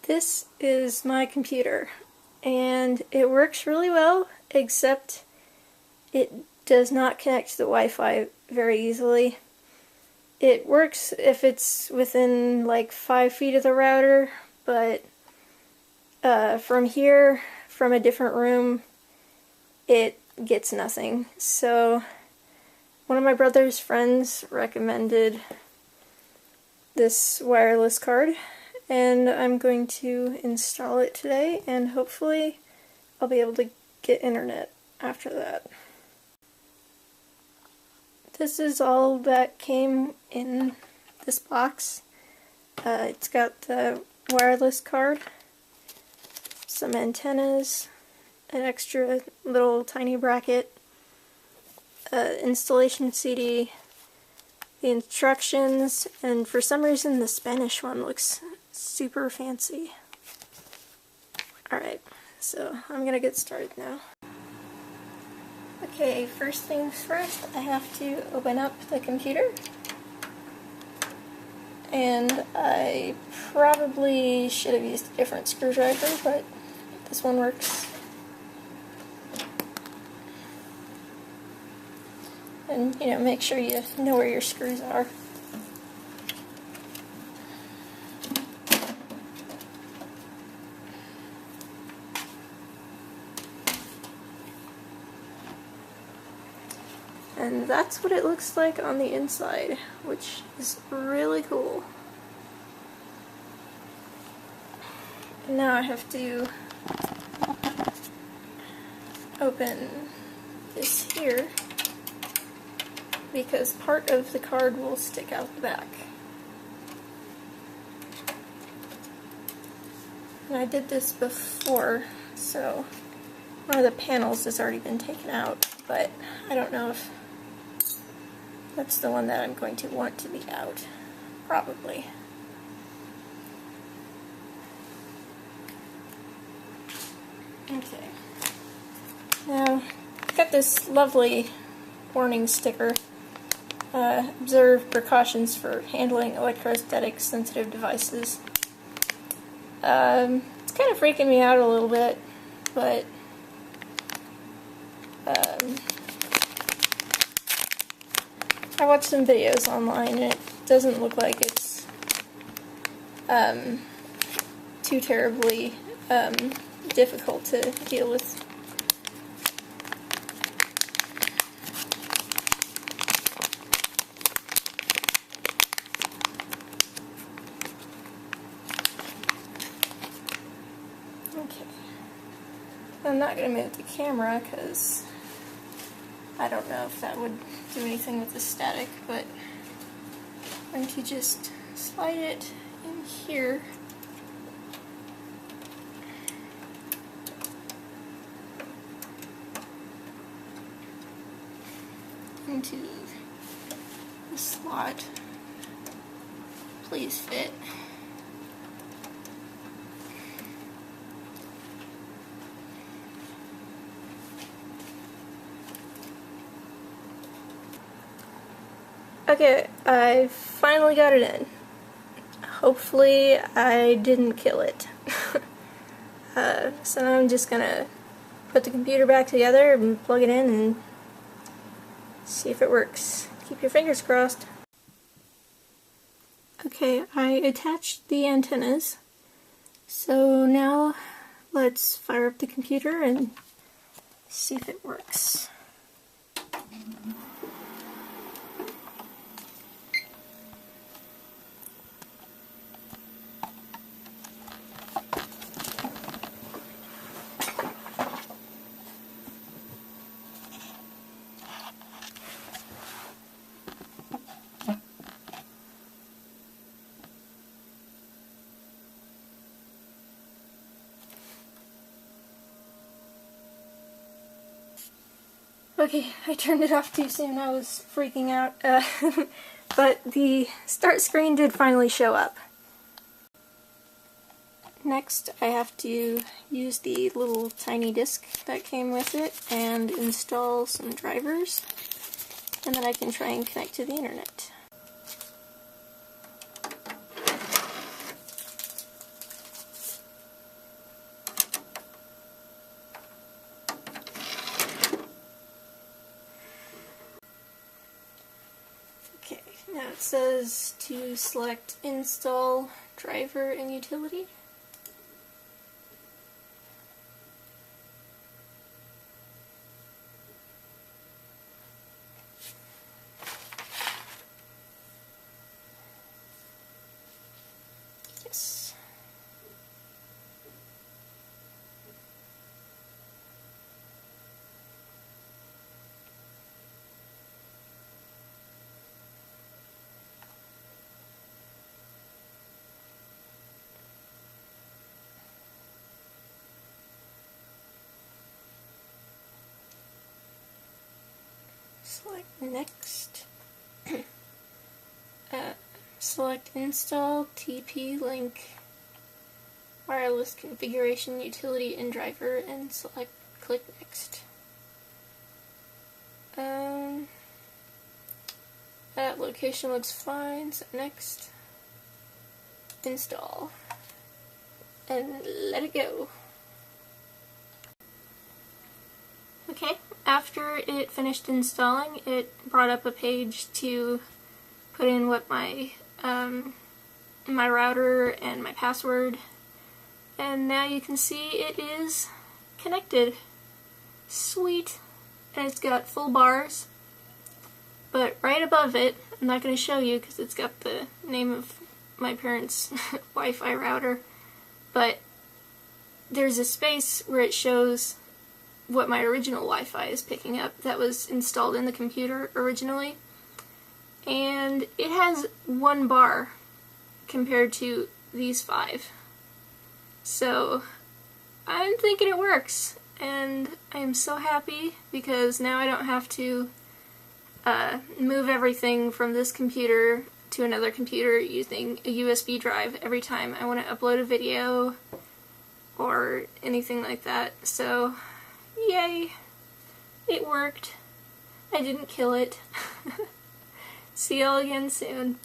This is my computer, and it works really well, except it does not connect to the Wi-Fi very easily. It works if it's within like 5 feet of the router, but from here, from a different room, it gets nothing. So one of my brother's friends recommended this wireless card, and I'm going to install it today, and hopefully I'll be able to get internet after that. This is all that came in this box. It's got the wireless card, some antennas, an extra little tiny bracket, installation CD, the instructions, and for some reason the Spanish one looks super fancy. Alright, so I'm gonna get started now. Okay, first things first, I have to open up the computer. And I probably should have used a different screwdriver, but this one works. And, you know, make sure you know where your screws are. And that's what it looks like on the inside, which is really cool. And now I have to open this here, because part of the card will stick out the back. And I did this before, so one of the panels has already been taken out, but I don't know if that's the one that I'm going to want to be out. Probably. Okay. Now, I've got this lovely warning sticker. Observe precautions for handling electrostatic sensitive devices. It's kind of freaking me out a little bit, but I watched some videos online, and it doesn't look like it's too terribly difficult to deal with. Okay. I'm not going to move the camera because I don't know if that would do anything with the static, but I'm going to just slide it in here. Into the slot. Please fit. Okay, I finally got it in. Hopefully I didn't kill it. So now I'm just gonna put the computer back together and plug it in and see if it works. Keep your fingers crossed. Okay, I attached the antennas. So now let's fire up the computer and see if it works. Okay, I turned it off too soon. I was freaking out. But the start screen did finally show up. Next, I have to use the little tiny disc that came with it and install some drivers, and then I can try and connect to the internet. it says to select install driver and utility. Yes. Select next. Select install TP-Link wireless configuration utility and driver and click next. That location looks fine, so next. Install. And let it go. Okay, after it finished installing, it brought up a page to put in what my my router and my password, and now you can see it is connected. Sweet. And it's got full bars, but right above it, I'm not going to show you because it's got the name of my parents' Wi-Fi router, but there's a space where it shows what my original Wi-Fi is picking up that was installed in the computer originally, and it has 1 bar compared to these 5. So I'm thinking it works, and I am so happy because now I don't have to move everything from this computer to another computer using a USB drive every time I want to upload a video or anything like that. So yay! It worked. I didn't kill it. See y'all again soon.